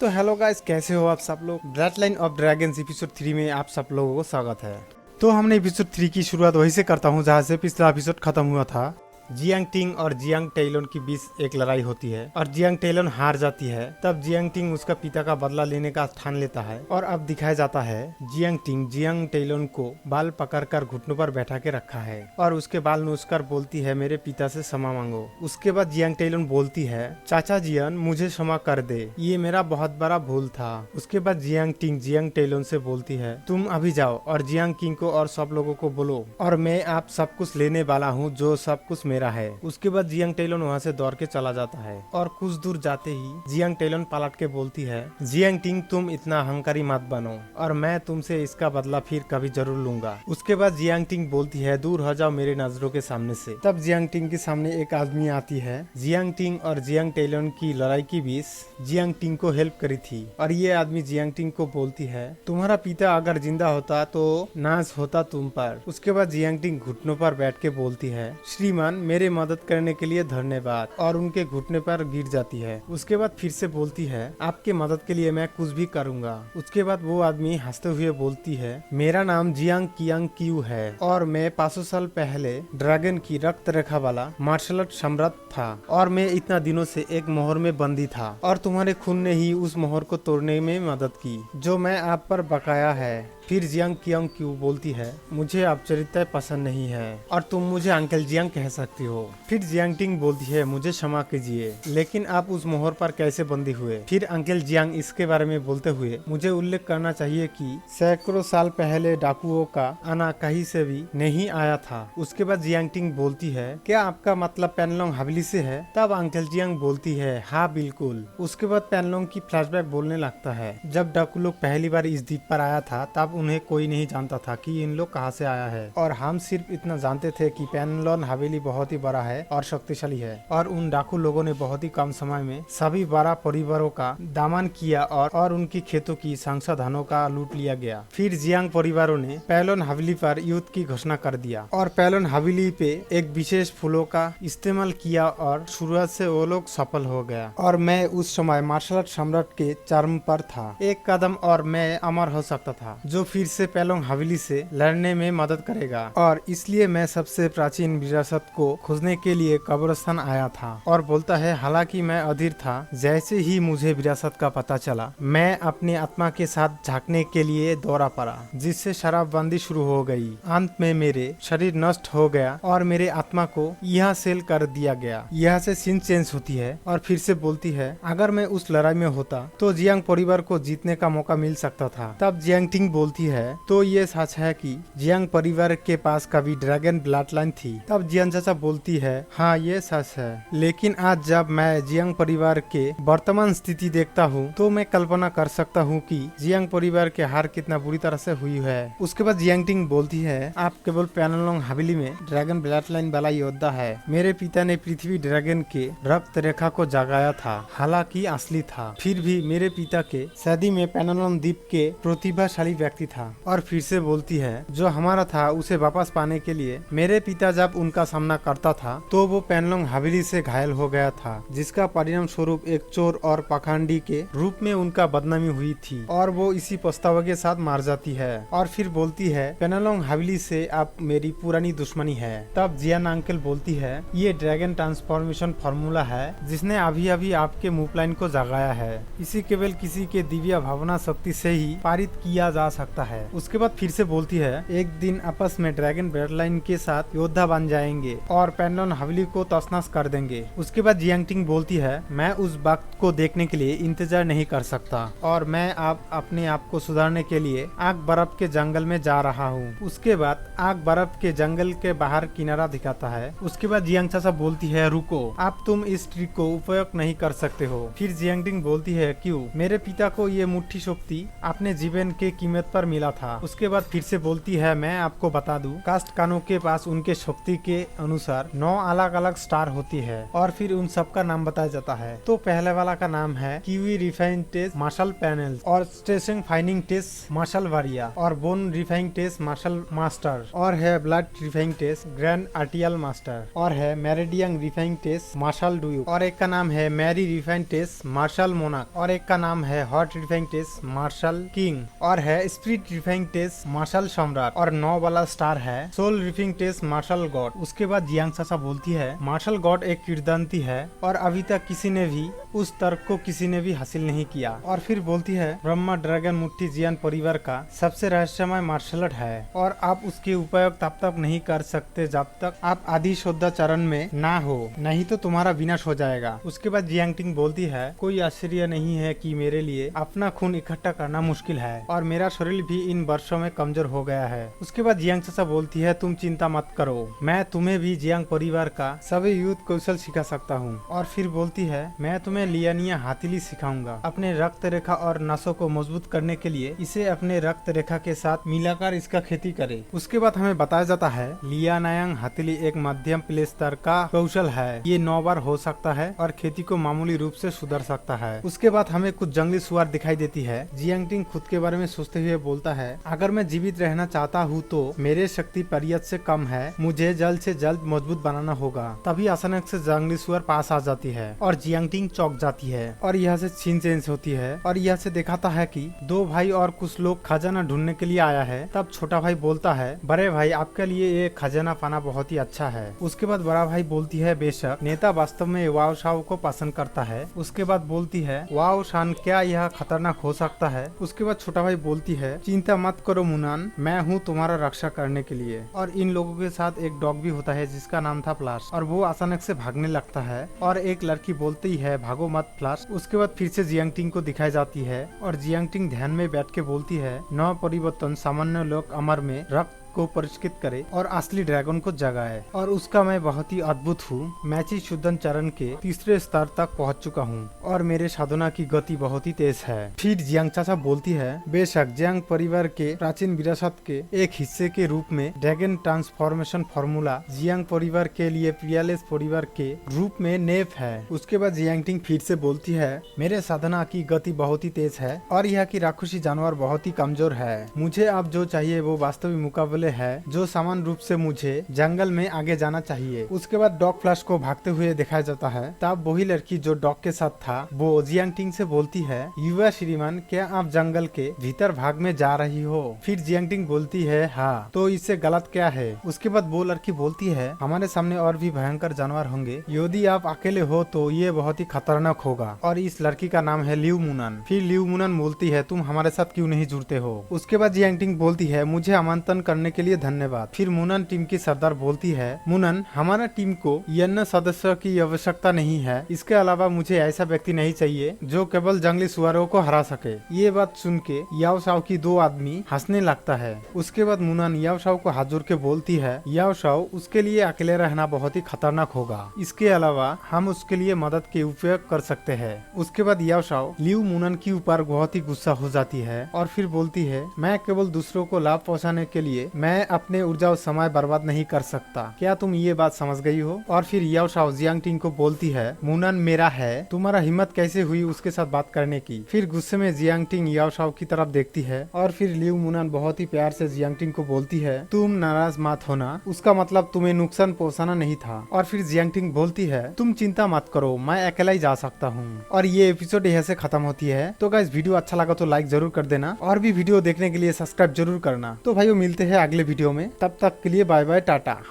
तो hello guys, कैसे हो आप सब लोग। Blood line of dragons episode 3 में आप सब लोगों को स्वागत है। तो हमने एपिसोड 3 की शुरुआत वहीं से करता हूँ जहाँ से पिछला एपिसोड खत्म हुआ था। जियांग टिंग और जियांग टेलोन के बीच एक लड़ाई होती है और जियांग टेलोन हार जाती है। तब जियांग टिंग उसका पिता का बदला लेने का ठान लेता है और अब दिखाया जाता है जियांग टिंग जियांग टेलोन को बाल पकड़कर घुटनों पर बैठा के रखा है और उसके बाल नोचकर बोलती है मेरे पिता से क्षमा मांगो। उसके बाद जियांग टेलोन बोलती है चाचा जियान मुझे क्षमा कर दे, ये मेरा बहुत बड़ा भूल था। उसके बाद जियांग टिंग जियांग टेलोन से बोलती है तुम अभी जाओ और जियांग किंग को और सब लोगों को बोलो और मैं आप सब कुछ लेने वाला हूँ जो सब कुछ मेरा है। उसके बाद जियांग टेलोन वहाँ से दौड़ के चला जाता है और कुछ दूर जाते ही जियांग टेलोन पलट के बोलती है जियांग टिंग तुम इतना अहंकारी मत बनो और मैं तुमसे इसका बदला फिर कभी जरूर लूंगा। उसके बाद जियांग टिंग बोलती है दूर हो जाओ मेरे नजरों के सामने से। तब जियांग टिंग के सामने एक आदमी आती है। जियांग टिंग और जियांग टेलोन की लड़ाई के बीच जियांग टिंग को हेल्प करी थी और ये आदमी जियांग टिंग को बोलती है तुम्हारा पिता अगर जिंदा होता तो नाज होता तुम पर। उसके बाद जियांग टिंग घुटनों पर बैठ के बोलती है श्रीमान मेरे मदद करने के लिए धन्यवाद और उनके घुटने पर गिर जाती है। उसके बाद फिर से बोलती है आपके मदद के लिए मैं कुछ भी करूंगा। उसके बाद वो आदमी हंसते हुए बोलती है मेरा नाम जियांग कियांग क्यू है और मैं 500 साल पहले ड्रैगन की रक्त रेखा वाला मार्शल आर्ट सम्राट था और मैं इतना दिनों से एक मोहर में बंदी था और तुम्हारे खून ने ही उस मोहर को तोड़ने में मदद की जो मैं आप पर बकाया है। फिर जियांग कियांग क्यू बोलती है मुझे अपचरित्र पसंद नहीं है और तुम मुझे अंकल जियांग कह सकती हो। फिर जियांग टिंग बोलती है मुझे क्षमा कीजिए लेकिन आप उस मोहर पर कैसे बंदी हुए। फिर अंकल जियांग इसके बारे में बोलते हुए मुझे उल्लेख करना चाहिए कि सैकड़ों साल पहले डाकुओं का आना कहीं से भी नहीं आया था। उसके बाद जियांग टिंग बोलती है क्या आपका मतलब पेनलोंग हवेली से है। तब अंकल जियांग बोलती है हाँ बिल्कुल। उसके बाद पेनलोंग की फ्लैशबैक बोलने लगता है जब डाकू लोग पहली बार इस द्वीप पर आया था तब उन्हें कोई नहीं जानता था कि इन लोग कहां से आया है और हम सिर्फ इतना जानते थे कि पेनलोन हवेली बहुत ही बड़ा है और शक्तिशाली है और उन डाकू लोगों ने बहुत ही कम समय में सभी बड़ा परिवारों का दमन किया और उनकी खेतों की संसाधनों का लूट लिया गया। फिर जियांग परिवारों ने पेलोन हवेली पर युद्ध की घोषणा कर दिया और पेलोन हवेली पे एक विशेष फूलों का इस्तेमाल किया और शुरुआत से वो लोग सफल हो गया और मैं उस समय मार्शल आर्ट सम्राट के चरम पर था। एक कदम और मैं अमर हो सकता था जो फिर से पेलोंग हवेली से लड़ने में मदद करेगा और इसलिए मैं सबसे प्राचीन विरासत को खोजने के लिए कब्रिस्तान आया था। और बोलता है हालांकि मैं अधीर था जैसे ही मुझे विरासत का पता चला मैं अपनी आत्मा के साथ झांकने के लिए दौड़ा पड़ा जिससे शराबबंदी शुरू हो गई। अंत में मेरे शरीर नष्ट हो गया और मेरे आत्मा को यहाँ सेल कर दिया गया। यहाँ से सीन चेंज होती है और फिर से बोलती है अगर मैं उस लड़ाई में होता तो जियांग परिवार को जीतने का मौका मिल सकता था। तब जियांग टिंग बोलती है तो ये सच है कि जियांग परिवार के पास कभी ड्रैगन ब्लड लाइन थी। तब जियांग चाचा बोलती है हाँ ये सच है लेकिन आज जब मैं जियांग परिवार के वर्तमान स्थिति देखता हूँ तो मैं कल्पना कर सकता हूँ कि जियांग परिवार के हार कितना बुरी तरह से हुई है। उसके बाद जियांग टिंग बोलती है आप केवल पेनलोंग हवेली में ड्रैगन ब्लड लाइन वाला योद्धा है। मेरे पिता ने पृथ्वी ड्रैगन के रक्त रेखा को जगाया था हालांकि असली था। फिर भी मेरे पिता के शादी में पेनलोंग द्वीप के प्रतिभाशाली व्यक्ति था। और फिर से बोलती है जो हमारा था उसे वापस पाने के लिए मेरे पिता जब उनका सामना करता था तो वो पेनलोंग हवेली से घायल हो गया था जिसका परिणाम स्वरूप एक चोर और पाखंडी के रूप में उनका बदनामी हुई थी और वो इसी पछतावा के साथ मार जाती है। और फिर बोलती है पेनलोंग हवेली से अब मेरी पुरानी दुश्मनी है। तब जियान अंकल बोलती है ये ड्रैगन ट्रांसफॉर्मेशन फार्मूला है जिसने अभी अभी आपके मूव लाइन को जगाया है। इसी केवल किसी के दिव्य भावना शक्ति से ही पारित किया जा सकता है। उसके बाद फिर से बोलती है एक दिन आपस में ड्रैगन ब्लड लाइन के साथ योद्धा बन जाएंगे और पेनलोन हवेली को तसनस कर देंगे। उसके बाद जियांग टिंग बोलती है मैं उस वक्त को देखने के लिए इंतजार नहीं कर सकता और मैं अब अपने आप को सुधारने के लिए आग बर्फ के जंगल में जा रहा हूँ। उसके बाद आग बर्फ के जंगल के बाहर किनारा दिखाता है। उसके बाद जियांग चाचा बोलती है रुको अब तुम इस ट्रिक को उपयोग नहीं कर सकते हो। फिर जियांग टिंग बोलती है क्यों। मेरे पिता को ये मुट्ठी शक्ति अपने जीवन के कीमत पर पर मिला था। उसके बाद फिर से बोलती है मैं आपको बता दूं, कास्ट कानों के पास उनके शक्ति के अनुसार 9 अलग अलग स्टार होती है और फिर उन सब का नाम बताया जाता है। तो पहले वाला का नाम है kiwi refined test martial panel और स्टेशन फाइनिंग टेस्ट मार्शल वारिया और bone refining test martial master और है ब्लड रिफाइंग टेस्ट ग्रैंड आर्टियल मास्टर और है meridian refining test martial duke और एक का नाम है मैरी रिफाइंग टेस्ट मार्शल मोनाक और एक का नाम है hot refining test martial king और है स्पिरिट रिफाइंग टेस्ट मार्शल सम्राट और 9 वाला स्टार है सोल रिफाइंग टेस्ट मार्शल गॉड। उसके बाद जियांग सासा बोलती है मार्शल गॉड एक किरदांती है और अभी तक किसी ने भी उस तर्क को किसी ने भी हासिल नहीं किया। और फिर बोलती है ब्रह्मा ड्रैगन मुट्ठी जियान परिवार का सबसे रहस्यमय मार्शल आर्ट है और आप उसके उपयोग तब तक नहीं कर सकते जब तक आप आदि शुद्धाचरण में ना हो, नहीं तो तुम्हारा विनाश हो जाएगा। उसके बाद जियांगटिंग बोलती है कोई आश्चर्य नहीं है कि मेरे लिए अपना खून इकट्ठा करना मुश्किल है और मेरा शरीर भी इन वर्षों में कमजोर हो गया है। उसके बाद जियांग चाचा बोलती है तुम चिंता मत करो, मैं तुम्हें भी जियांग परिवार का सभी युद्ध कौशल सिखा सकता हूँ। और फिर बोलती है मैं तुम्हें लियानिया हाथीली सिखाऊंगा। अपने रक्त रेखा और नसों को मजबूत करने के लिए इसे अपने रक्त रेखा के साथ मिलाकर इसका खेती करे। उसके बाद हमें बताया जाता है लियानायांग हाथीली एक मध्यम प्ले स्तर का कौशल है, ये 9 बार हो सकता है और खेती को मामूली रूप से सुधर सकता है। उसके बाद हमें कुछ जंगली सुअर दिखाई देती है। जियांगटिंग खुद के बारे में सोचते हुए बोलता है अगर मैं जीवित रहना चाहता हूँ तो मेरे शक्ति पर्याप्त से कम है, मुझे जल्द से जल्द मजबूत बनाना होगा। तभी अचानक से जंगली सुअर पास आ जाती है और जियांगटिंग चौंक जाती है और यहाँ से सीन चेंज होती है और यहाँ से दिखाता है कि 2 भाई और कुछ लोग खजाना ढूंढने के लिए आया है। तब छोटा भाई बोलता है बड़े भाई आपके लिए ये खजाना पाना बहुत ही अच्छा है। उसके बाद बड़ा भाई बोलती है बेशक नेता वास्तव में वाओ शाओ को पसंद करता है। उसके बाद बोलती है वाओ शान क्या यह खतरनाक हो सकता है। उसके बाद छोटा भाई बोलती है चिंता मत करो मुनान, मैं हूँ तुम्हारा रक्षा करने के लिए। और इन लोगों के साथ एक डॉग भी होता है जिसका नाम था फ्लाश और वो अचानक से भागने लगता है और एक लड़की बोलती है भागो मत फ्लाश। उसके बाद फिर से जियांगटिंग को दिखाई जाती है और जियांगटिंग ध्यान में बैठ के बोलती है नौ परिवर्तन सामान्य लोग अमर में रक्त को परिष्कृत करे और असली ड्रैगन को जगाए और उसका मैं बहुत ही अद्भुत हूँ। मैची शुद्धन चरण के 3रे स्तर तक पहुँच चुका हूँ और मेरे साधना की गति बहुत ही तेज है। फिर जियांग चाचा बोलती है बेशक जियांग परिवार के प्राचीन विरासत के एक हिस्से के रूप में ड्रैगन ट्रांसफॉर्मेशन फॉर्मूला जियांग परिवार के लिए पियालेस परिवार के रूप में नेफ है। उसके बाद जियांगटिंग फिर से बोलती है मेरे साधना की गति बहुत ही तेज है और यह की राक्षसी जानवर बहुत ही कमजोर है। मुझे अब जो चाहिए वो वास्तविक मुकाबले है जो समान रूप से मुझे जंगल में आगे जाना चाहिए। उसके बाद डॉग फ्लैश को भागते हुए दिखाया जाता है। तब वही लड़की जो डॉग के साथ था वो जियांगटिंग से बोलती है युवा श्रीमान क्या आप जंगल के भीतर भाग में जा रही हो। फिर जियांगटिंग बोलती है हाँ, तो इससे गलत क्या है। उसके बाद वो लड़की बोलती है हमारे सामने और भी भयंकर जानवर होंगे, यदि आप अकेले हो तो ये बहुत ही खतरनाक होगा। और इस लड़की का नाम है लिउ मुनन। फिर लिउ मुनन बोलती है तुम हमारे साथ क्यों नहीं जुड़ते हो। उसके बाद जियांगटिंग बोलती है मुझे आमंत्रण करने के लिए धन्यवाद। फिर मुनन टीम की सरदार बोलती है मुनन हमारा टीम को अन्य सदस्यों की आवश्यकता नहीं है, इसके अलावा मुझे ऐसा व्यक्ति नहीं चाहिए जो केवल जंगली सुअरों को हरा सके। ये बात सुन के याओ शाओ की 2 आदमी हंसने लगता है। उसके बाद मुनन याओ शाओ को हाथ जोड़ के बोलती है याओ शाओ उसके लिए अकेले रहना बहुत ही खतरनाक होगा, इसके अलावा हम उसके लिए मदद के उपयोग कर सकते हैं। उसके बाद याओ शाओ लिउ मुनन के ऊपर बहुत ही गुस्सा हो जाती है और फिर बोलती है मैं केवल दूसरों को लाभ पहुँचाने के लिए मैं अपने ऊर्जा और समय बर्बाद नहीं कर सकता, क्या तुम ये बात समझ गई हो। और फिर याओ शाओ जियांगटिंग को बोलती है मुनन मेरा है, तुम्हारा हिम्मत कैसे हुई उसके साथ बात करने की। फिर गुस्से में जियांगटिंग याओ शाओ की तरफ देखती है और फिर लिउ मुनन बहुत ही प्यार से जियांगटिंग को बोलती है तुम नाराज मत होना, उसका मतलब तुम्हें नुकसान पहुँचाना नहीं था। और फिर जियांगटिंग बोलती है तुम चिंता मत करो, मैं अकेला ही जा सकता हूँ। और ये एपिसोड यहाँ से खत्म होती है। तो गाइस वीडियो अच्छा लगा तो लाइक जरूर कर देना और भी वीडियो देखने के लिए सब्सक्राइब जरूर करना। तो भाइयों मिलते हैं अगले वीडियो में, तब तक के लिए बाय बाय टाटा।